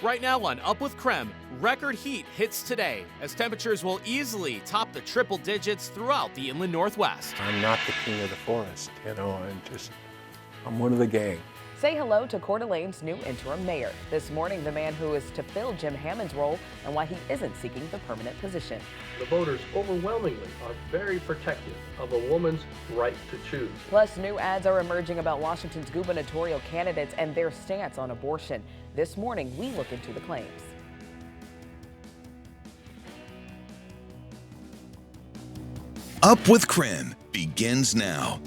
Right now on Up with KREM, record heat hits today as temperatures will easily top the triple digits throughout the inland Northwest. I'm not the king of the forest, I'm one of the gang. Say hello to Coeur d'Alene's new interim mayor. This morning, the man who is to fill Jim Hammond's role and why he isn't seeking the permanent position. The voters overwhelmingly are very protective of a woman's right to choose. Plus, new ads are emerging about Washington's gubernatorial candidates and their stance on abortion. This morning, we look into the claims. Up with KREM begins now.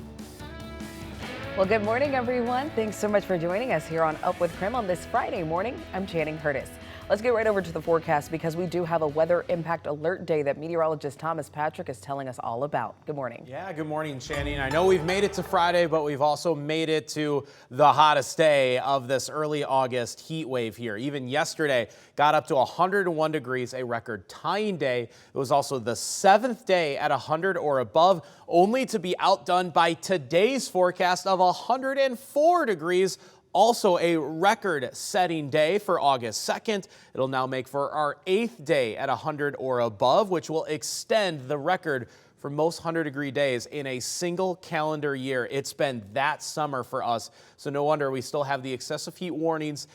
Well, good morning, everyone. Thanks so much for joining us here on Up with KREM on this Friday morning. I'm Channing Curtis. Let's get right over to the forecast because we do have a weather impact alert day that meteorologist Thomas Patrick is telling us all about. Good morning. Yeah, good morning, Channing. I know we've made it to Friday, but we've also made it to the hottest day of this early August heat wave here. Even yesterday got up to 101 degrees, a record tying day. It was also the 7th day at 100 or above, only to be outdone by today's forecast of 104 degrees. Also a record-setting day for August 2nd. It'll now make for our 8th day at 100 or above, which will extend the record for most 100-degree days in a single calendar year. It's been that summer for us, so no wonder we still have the excessive heat warnings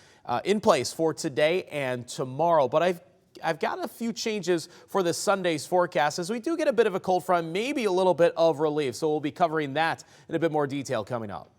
in place for today and tomorrow. But I've got a few changes for this Sunday's forecast as we do get a bit of a cold front, maybe a little bit of relief. So we'll be covering that in a bit more detail coming up.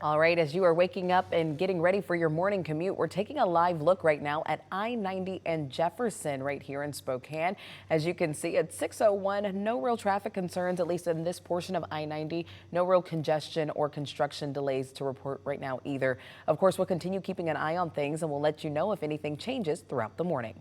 All right, as you are waking up and getting ready for your morning commute, we're taking a live look right now at I-90 and Jefferson right here in Spokane. As you can see at 6:01, no real traffic concerns, at least in this portion of I-90. No real congestion or construction delays to report right now either. Of course, we'll continue keeping an eye on things and we'll let you know if anything changes throughout the morning.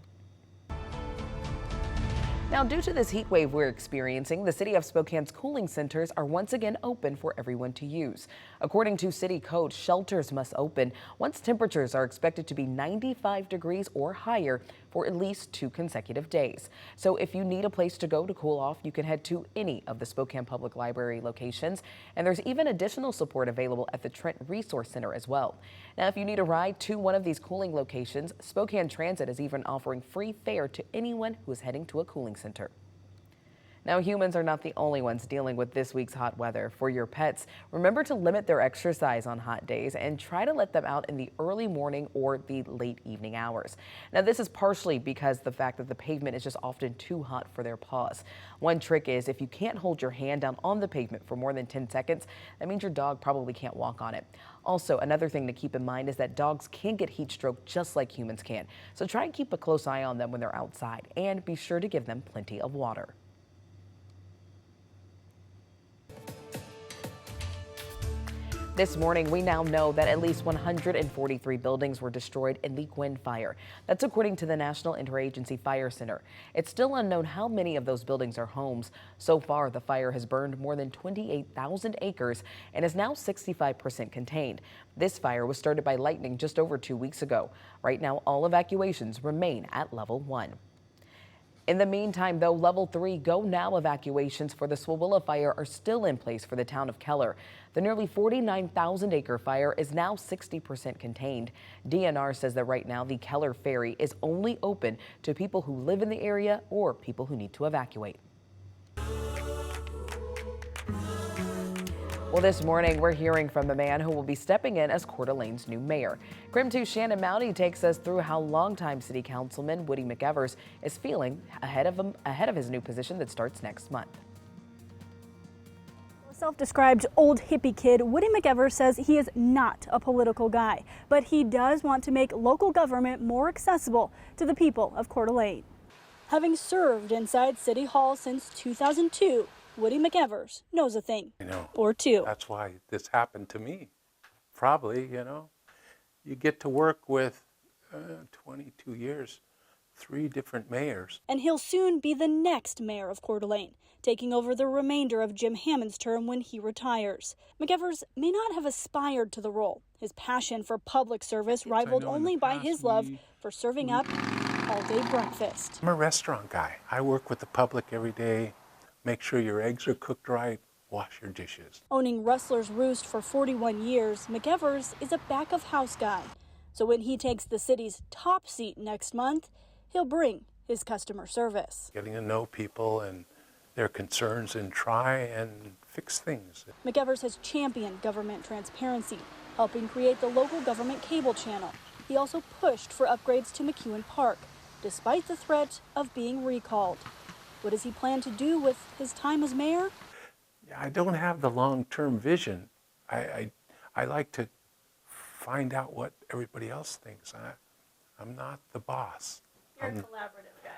Now, due to this heat wave we're experiencing, the City of Spokane's cooling centers are once again open for everyone to use. According to city code, shelters must open once temperatures are expected to be 95 degrees or higher for at least 2 consecutive days. So if you need a place to go to cool off, you can head to any of the Spokane Public Library locations. And there's even additional support available at the Trent Resource Center as well. Now, if you need a ride to one of these cooling locations, Spokane Transit is even offering free fare to anyone who is heading to a cooling center. Now, humans are not the only ones dealing with this week's hot weather. For your pets, remember to limit their exercise on hot days and try to let them out in the early morning or the late evening hours. Now, this is partially because the fact that the pavement is just often too hot for their paws. One trick is if you can't hold your hand down on the pavement for more than 10 seconds, that means your dog probably can't walk on it. Also, another thing to keep in mind is that dogs can get heat stroke just like humans can. So try and keep a close eye on them when they're outside and be sure to give them plenty of water. This morning, we now know that at least 143 buildings were destroyed in the Quinn fire. That's according to the National Interagency Fire Center. It's still unknown how many of those buildings are homes. So far, the fire has burned more than 28,000 acres and is now 65% contained. This fire was started by lightning just over 2 weeks ago. Right now, all evacuations remain at level 1. In the meantime, though, level 3 go now evacuations for the Swawilla fire are still in place for the town of Keller. The nearly 49,000 acre fire is now 60% contained. DNR says that right now the Keller ferry is only open to people who live in the area or people who need to evacuate. Well, this morning, we're hearing from the man who will be stepping in as Coeur d'Alene's new mayor. KREM 2's Shannon Mounty takes us through how longtime city councilman Woody McEvers is feeling ahead of his new position that starts next month. Self-described old hippie kid, Woody McEvers says he is not a political guy, but he does want to make local government more accessible to the people of Coeur d'Alene. Having served inside City Hall since 2002, Woody McEvers knows a thing or two. That's why this happened to me. Probably, you get to work with 22 years, 3 different mayors. And he'll soon be the next mayor of Coeur d'Alene, taking over the remainder of Jim Hammond's term when he retires. McEvers may not have aspired to the role. His passion for public service rivaled only by his love for serving up all-day breakfast. I'm a restaurant guy. I work with the public every day. Make sure your eggs are cooked right, wash your dishes. Owning Rustler's Roost for 41 years, McEvers is a back-of-house guy. So when he takes the city's top seat next month, he'll bring his customer service. Getting to know people and their concerns and try and fix things. McEvers has championed government transparency, helping create the local government cable channel. He also pushed for upgrades to McEwen Park, despite the threat of being recalled. What does he plan to do with his time as mayor? I don't have the long-term vision. I like to find out what everybody else thinks. I'm not the boss. You're a collaborative guy.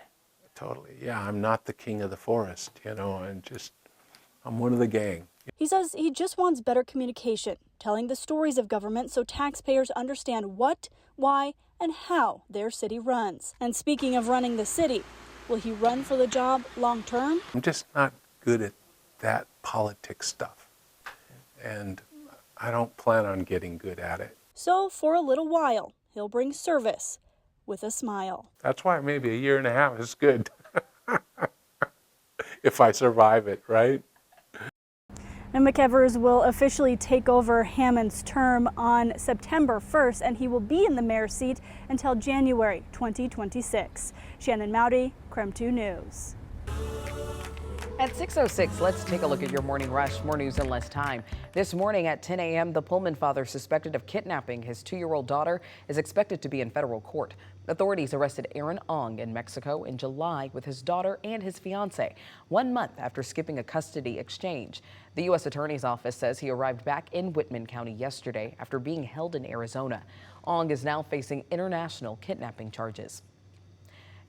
Totally, yeah. I'm not the king of the forest, you know, I'm one of the gang. He says he just wants better communication, telling the stories of government so taxpayers understand what, why, and how their city runs. And speaking of running the city, will he run for the job long term? I'm just not good at that politics stuff, and I don't plan on getting good at it. So for a little while, he'll bring service with a smile. That's why maybe a year and a half is good. If I survive it, right? And McEvers will officially take over Hammond's term on September 1st, and he will be in the mayor's seat until January 2026. Shannon Mowdy, KREM 2 News. At 6:06, let's take a look at your morning rush. More news in less time. This morning at 10 a.m., the Pullman father suspected of kidnapping his 2-year-old daughter is expected to be in federal court. Authorities arrested Aaron Ong in Mexico in July with his daughter and his fiance, 1 month after skipping a custody exchange. The U.S. Attorney's Office says he arrived back in Whitman County yesterday after being held in Arizona. Ong is now facing international kidnapping charges.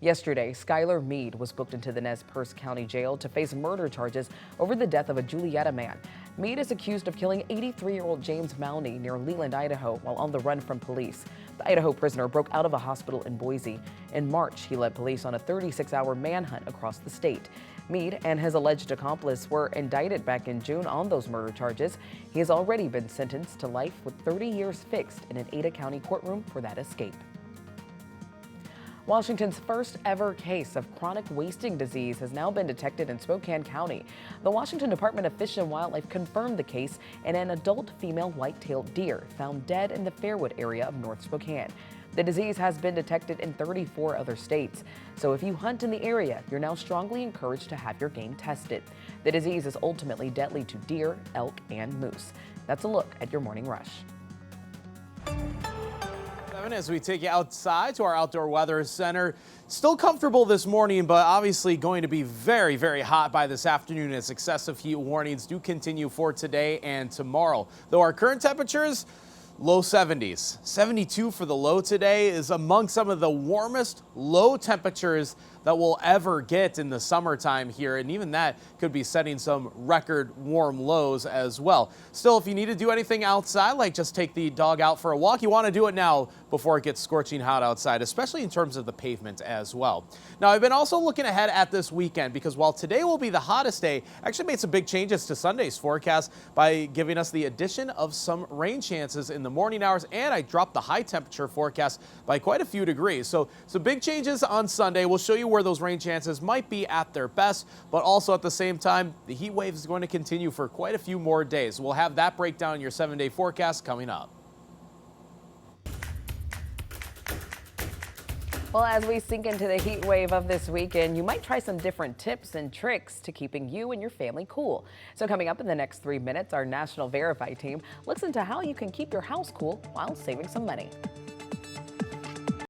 Yesterday, Skylar Meade was booked into the Nez Perce County Jail to face murder charges over the death of a Julietta man. Meade is accused of killing 83-year-old James Mowney near Leland, Idaho, while on the run from police. The Idaho prisoner broke out of a hospital in Boise. In March, he led police on a 36-hour manhunt across the state. Meade and his alleged accomplice were indicted back in June on those murder charges. He has already been sentenced to life with 30 years fixed in an Ada County courtroom for that escape. Washington's first ever case of chronic wasting disease has now been detected in Spokane County. The Washington Department of Fish and Wildlife confirmed the case in an adult female white-tailed deer found dead in the Fairwood area of North Spokane. The disease has been detected in 34 other states. So if you hunt in the area, you're now strongly encouraged to have your game tested. The disease is ultimately deadly to deer, elk, and moose. That's a look at your morning rush. As we take you outside to our outdoor weather center, still comfortable this morning, but obviously going to be very, very hot by this afternoon as excessive heat warnings do continue for today and tomorrow. Though our current temperatures, low 70s. 72 for the low today is among some of the warmest low temperatures that we'll ever get in the summertime here, and even that could be setting some record warm lows as well. Still, if you need to do anything outside, like just take the dog out for a walk, you want to do it now before it gets scorching hot outside, especially in terms of the pavement as well. Now, I've been also looking ahead at this weekend because while today will be the hottest day, I actually made some big changes to Sunday's forecast by giving us the addition of some rain chances in the morning hours, and I dropped the high temperature forecast by quite a few degrees. So some big changes on Sunday. We'll show you where those rain chances might be at their best, but also at the same time, the heat wave is going to continue for quite a few more days. We'll have that breakdown in your 7-day forecast coming up. Well, as we sink into the heat wave of this weekend, you might try some different tips and tricks to keeping you and your family cool. So coming up in the next 3 minutes, our National Verify team looks into how you can keep your house cool while saving some money.